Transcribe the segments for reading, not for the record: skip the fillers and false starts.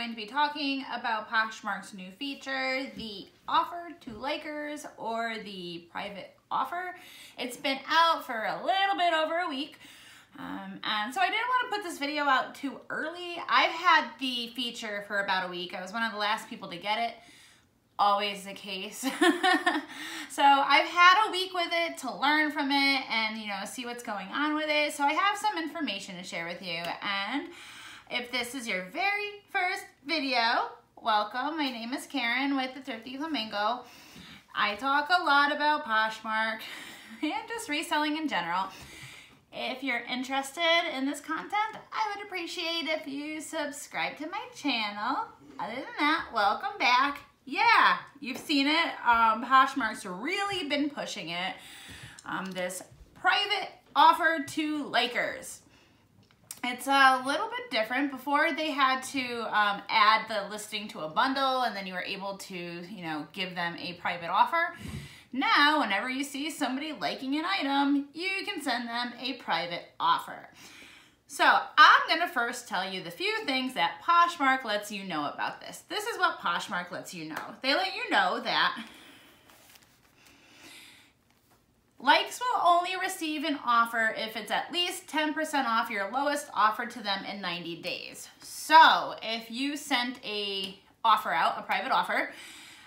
going to be talking about Poshmark's new feature, the offer to likers or the private offer. It's been out for a little bit over a week. And so I didn't want to put this video out too early. I've had the feature for about a week. I was one of the last people to get it. Always the case. So I've had a week with it to learn from it and, see what's going on with it. So I have some information to share with you. And if this is your very first video, welcome. My name is Karen with the Thrifty Flamingo. I talk a lot about Poshmark and just reselling in general. If you're interested in this content, I would appreciate if you subscribe to my channel. Other than that, welcome back. Yeah, you've seen it. Poshmark's really been pushing it. This private offer to likers. It's a little bit different. Before they had to add the listing to a bundle and then you were able to, give them a private offer. Now, whenever you see somebody liking an item, you can send them a private offer. So I'm gonna first tell you the few things that Poshmark lets you know about this. This is what Poshmark lets you know. They let you know that likes will only receive an offer if it's at least 10% off your lowest offer to them in 90 days. So if you sent a offer out, a private offer,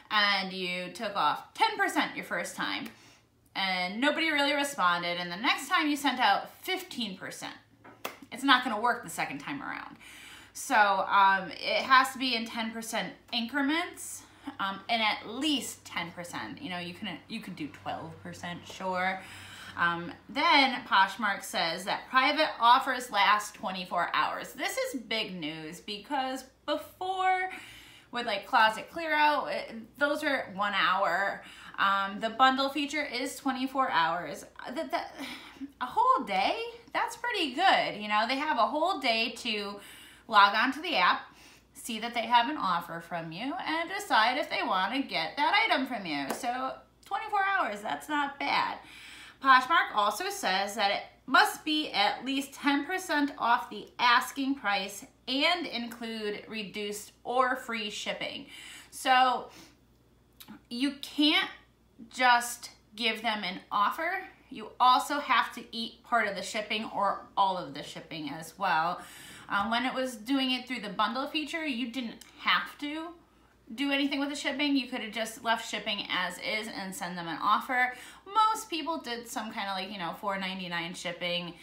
and you took off 10% your first time, and nobody really responded, and the next time you sent out 15%, it's not going to work the second time around. So it has to be in 10% increments, and at least 10%. You could do 12%, sure. Then Poshmark says that private offers last 24 hours. This is big news because before, with like closet clear out, those are 1 hour. The bundle feature is 24 hours. A whole day? That's pretty good. They have a whole day to log onto the app, see that they have an offer from you, and decide if they want to get that item from you. So 24 hours, that's not bad. Poshmark also says that it must be at least 10% off the asking price and include reduced or free shipping. So you can't just give them an offer. You also have to eat part of the shipping or all of the shipping as well. When it was doing it through the bundle feature, you didn't have to do anything with the shipping. You could have just left shipping as is and send them an offer. Most people did some kind of $4.99 shipping.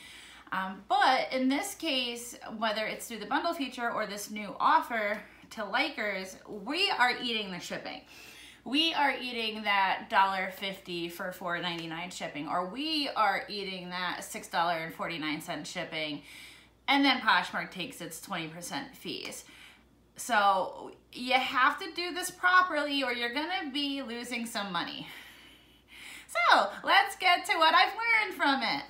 But in this case, whether it's through the bundle feature or this new offer to likers, we are eating the shipping. We are eating that $1.50 for $4.99 shipping, or we are eating that $6.49 shipping, and then Poshmark takes its 20% fees. So you have to do this properly or you're gonna be losing some money. So let's get to what I've learned from it.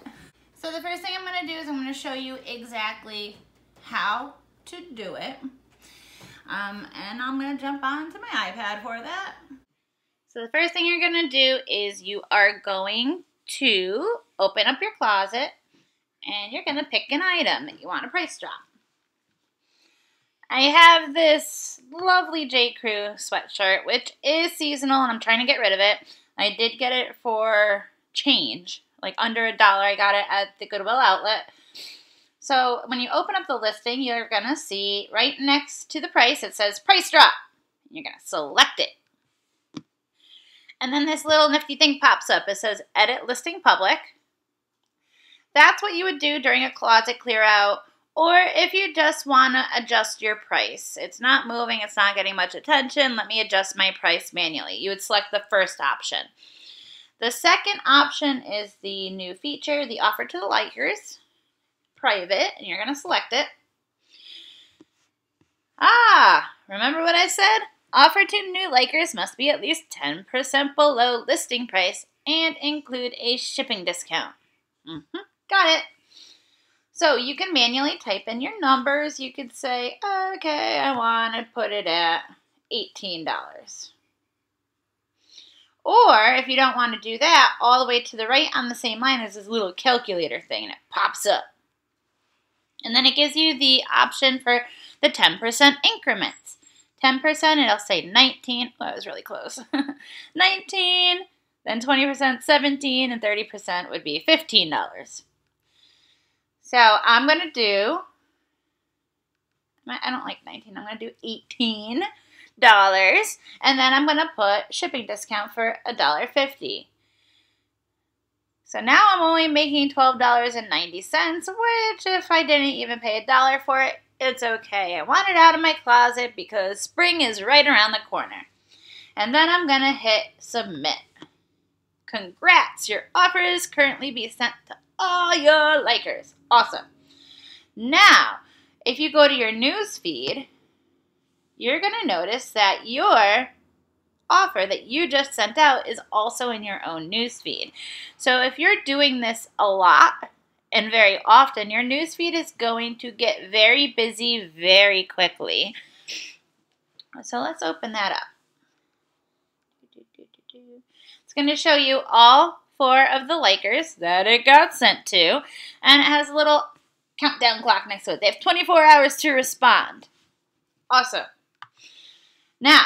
So the first thing I'm gonna do is I'm gonna show you exactly how to do it. And I'm gonna jump onto my iPad for that. So the first thing you're gonna do is you are going to open up your closet and you're gonna pick an item that you want to price drop. I have this lovely J. Crew sweatshirt, which is seasonal and I'm trying to get rid of it. I did get it for change, like under $1. I got it at the Goodwill outlet. So when you open up the listing, you're gonna see right next to the price, it says price drop. You're gonna select it. And then this little nifty thing pops up. It says edit listing public. That's what you would do during a closet clear out, or if you just want to adjust your price. It's not moving, it's not getting much attention. Let me adjust my price manually. You would select the first option. The second option is the new feature, the offer to the likers, private, and you're going to select it. Remember what I said? Offer to new likers must be at least 10% below listing price and include a shipping discount. Got it. So you can manually type in your numbers. You could say, okay, I want to put it at $18. Or if you don't want to do that, all the way to the right on the same line is this little calculator thing and it pops up. And then it gives you the option for the 10% increments. 10%, it'll say 19. Oh, that was really close. 19, then 20%, 17, and 30% would be $15. So I'm going to do, I don't like 19, I'm going to do $18. And then I'm going to put shipping discount for $1.50. So now I'm only making $12.90, which if I didn't even pay $1 for it, it's okay. I want it out of my closet because spring is right around the corner. And then I'm going to hit submit. Congrats, your offer is currently being sent to all your likers. Awesome. Now, if you go to your news feed, you're going to notice that your offer that you just sent out is also in your own news feed. So if you're doing this a lot and very often, your news feed is going to get very busy very quickly. So let's open that up. It's going to show you all 4 of the likers that it got sent to, and it has a little countdown clock next to it. They have 24 hours to respond. Awesome. Now,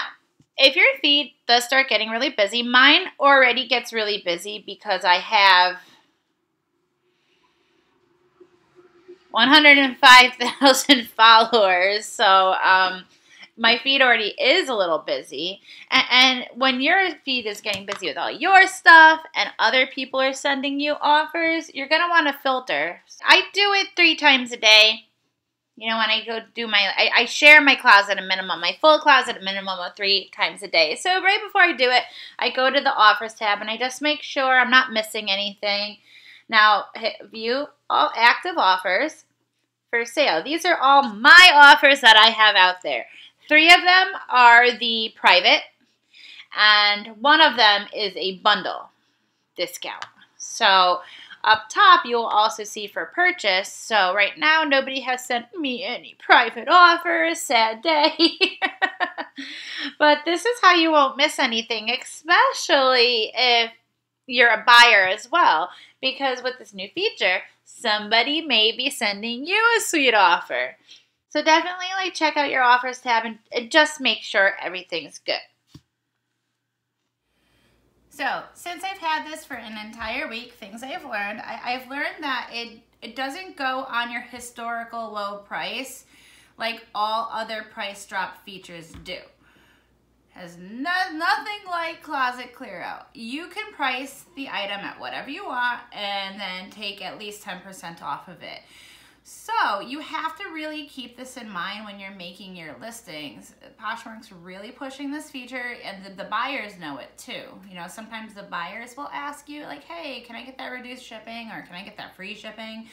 if your feed does start getting really busy, mine already gets really busy because I have 105,000 followers. So my feed already is a little busy. And when your feed is getting busy with all your stuff and other people are sending you offers, you're going to want to filter. I do it 3 times a day. You know, when I go do I share my closet a minimum, my full closet a minimum of 3 times a day. So right before I do it, I go to the offers tab and I just make sure I'm not missing anything. Now, hit view all active offers for sale. These are all my offers that I have out there. 3 of them are the private, and 1 of them is a bundle discount. So up top, you'll also see for purchase. So right now, nobody has sent me any private offers. Sad day. But this is how you won't miss anything, especially if you're a buyer as well. Because with this new feature, somebody may be sending you a sweet offer. So definitely check out your offers tab and just make sure everything's good. So, since I've had this for an entire week, things I've learned, I've learned that it doesn't go on your historical low price like all other price drop features do. Has nothing like closet clear out. You can price the item at whatever you want and then take at least 10% off of it. So you have to really keep this in mind when you're making your listings. Poshmark's really pushing this feature, and the buyers know it too. You know, sometimes the buyers will ask you like, hey, can I get that reduced shipping, or can I get that free shipping?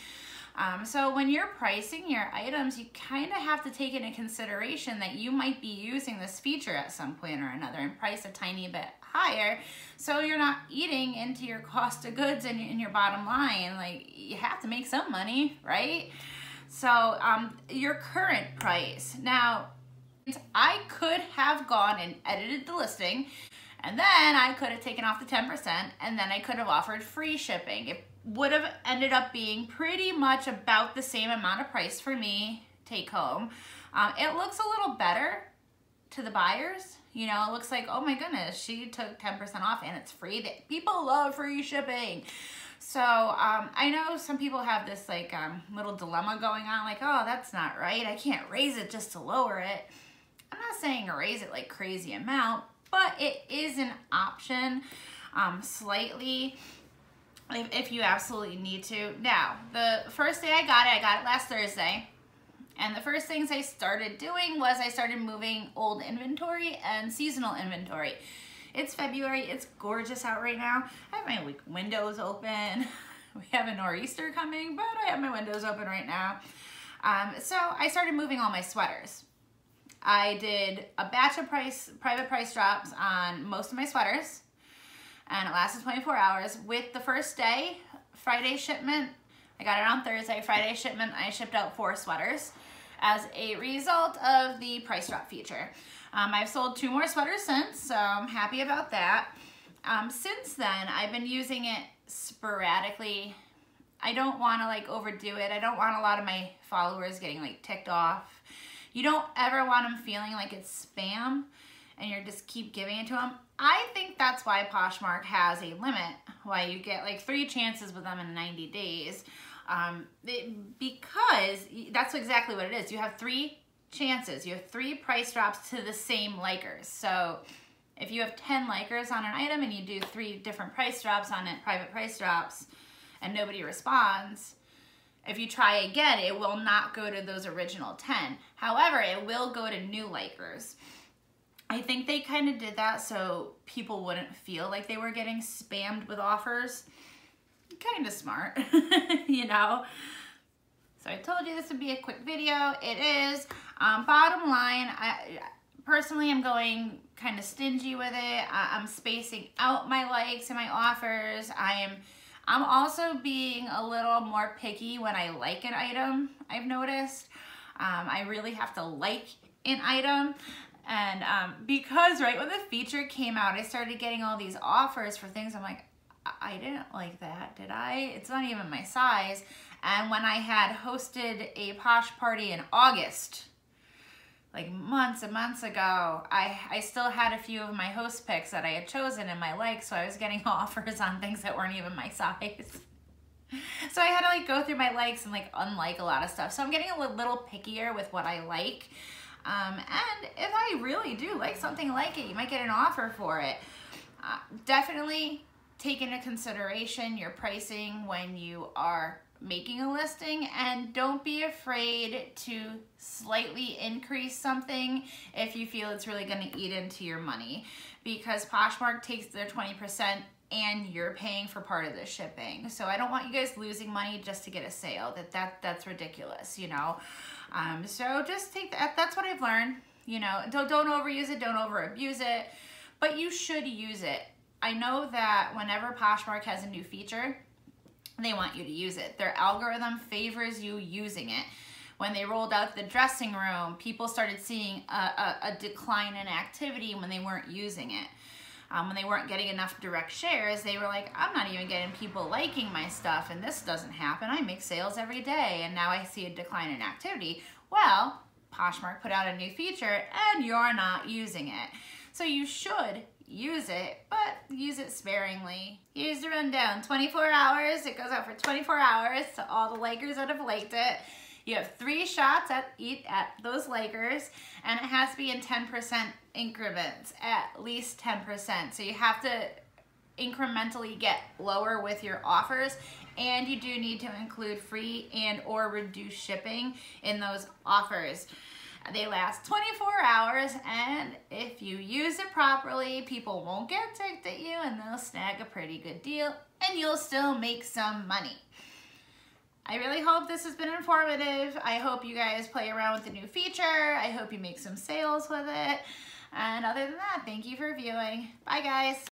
So when you're pricing your items, you kind of have to take into consideration that you might be using this feature at some point or another and price a tiny bit higher, so you're not eating into your cost of goods and in your bottom line. Like, you have to make some money, right? So your current price. Now, I could have gone and edited the listing, and then I could have taken off the 10%, and then I could have offered free shipping. It would have ended up being pretty much about the same amount of price for me take home. It looks a little better to the buyers. You know, it looks like, oh my goodness, she took 10% off and it's free. People love free shipping. So I know some people have this little dilemma going on, like, oh, that's not right. I can't raise it just to lower it. I'm not saying raise it like crazy amount, but it is an option slightly if you absolutely need to. Now, the first day I got it last Thursday. And the first things I started doing was I started moving old inventory and seasonal inventory. It's February, it's gorgeous out right now. I have my windows open. We have a nor'easter coming, but I have my windows open right now. So I started moving all my sweaters. I did a batch of private price drops on most of my sweaters, and it lasted 24 hours. With the first day, Friday shipment, I got it on Thursday. Friday shipment, I shipped out 4 sweaters as a result of the price drop feature. I've sold 2 more sweaters since, so I'm happy about that. Since then, I've been using it sporadically. I don't want to overdo it. I don't want a lot of my followers getting ticked off You don't ever want them feeling like it's spam and you're just keep giving it to them. I think that's why Poshmark has a limit, why you get like 3 chances with them in 90 days. Because that's exactly what it is. You have 3 chances. You have 3 price drops to the same likers. So if you have 10 likers on an item and you do 3 different price drops on it, private price drops, and nobody responds, if you try again, it will not go to those original 10. However, it will go to new likers. I think they kind of did that so people wouldn't feel like they were getting spammed with offers. Kind of smart, you know? So I told you this would be a quick video. It is. Bottom line, I personally am going kind of stingy with it. I'm spacing out my likes and my offers. I'm also being a little more picky when I like an item, I've noticed. I really have to like an item. And because right when the feature came out, I started getting all these offers for things. I'm like, I didn't like that, did I? It's not even my size. And when I had hosted a Posh party in August, like months and months ago, I still had a few of my host picks that I had chosen in my likes, so I was getting offers on things that weren't even my size. So I had to like go through my likes and like unlike a lot of stuff. So I'm getting a little pickier with what I like. And if I really do like something, like it, you might get an offer for it. Definitely take into consideration your pricing when you are making a listing, and don't be afraid to slightly increase something if you feel it's really going to eat into your money, because Poshmark takes their 20% and you're paying for part of the shipping. So I don't want you guys losing money just to get a sale. That's ridiculous, you know. So just take that. That's what I've learned. You know, don't overuse it, don't over abuse it, but you should use it. I know that whenever Poshmark has a new feature, they want you to use it. Their algorithm favors you using it. When they rolled out the dressing room, people started seeing a decline in activity when they weren't using it. When they weren't getting enough direct shares, they were like, I'm not even getting people liking my stuff, and this doesn't happen. I make sales every day, and now I see a decline in activity. Well, Poshmark put out a new feature, and you're not using it. So you should use it, but use it sparingly. Here's the rundown. 24 hours. It goes out for 24 hours to all the likers that have liked it. You have 3 shots at those likers, and it has to be in 10% increments, at least 10%. So you have to incrementally get lower with your offers, and you do need to include free and or reduced shipping in those offers. They last 24 hours, and if you use it properly, people won't get ticked at you, and they'll snag a pretty good deal, and you'll still make some money. I really hope this has been informative. I hope you guys play around with the new feature. I hope you make some sales with it. And other than that, thank you for viewing. Bye, guys.